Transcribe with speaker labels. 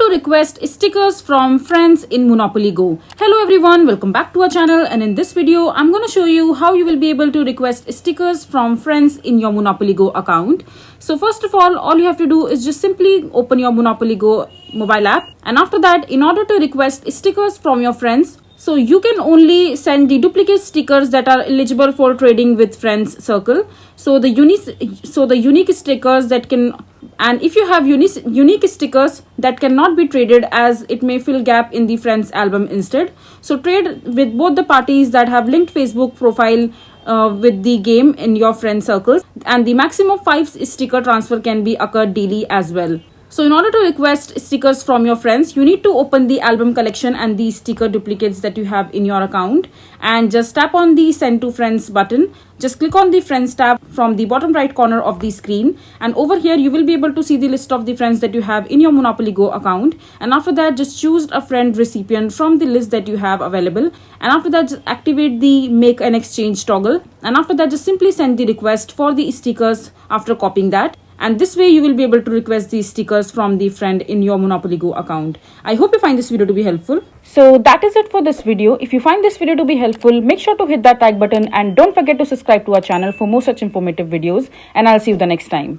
Speaker 1: request stickers from friends in Monopoly Go. Hello everyone, welcome back to our channel, and in this video I'm going to show you how you will be able to request stickers from friends in your Monopoly Go account. So first of all you have to do is just simply open your Monopoly Go mobile app, and after that, in order to request stickers from your friends, so you can only send the duplicate stickers that are eligible for trading with friends circle. So the unique stickers that can, and if you have unique stickers that cannot be traded as it may fill gap in the friends album instead. So trade with both the parties that have linked Facebook profile with the game in your friend circles, and the maximum 5 sticker transfer can be occurred daily as well. So in order to request stickers from your friends, you need to open the album collection and the sticker duplicates that you have in your account, and just tap on the send to friends button. Just click on the friends tab from the bottom right corner of the screen, and over here you will be able to see the list of the friends that you have in your Monopoly Go account. And after that, just choose a friend recipient from the list that you have available, and after that just activate the make an exchange toggle, and after that just simply send the request for the stickers after copying that. And this way you will be able to request these stickers from the friend in your Monopoly Go account. I hope you find this video to be helpful. So that is it for this video. If you find this video to be helpful, make sure to hit that like button and don't forget to subscribe to our channel for more such informative videos, and I'll see you the next time.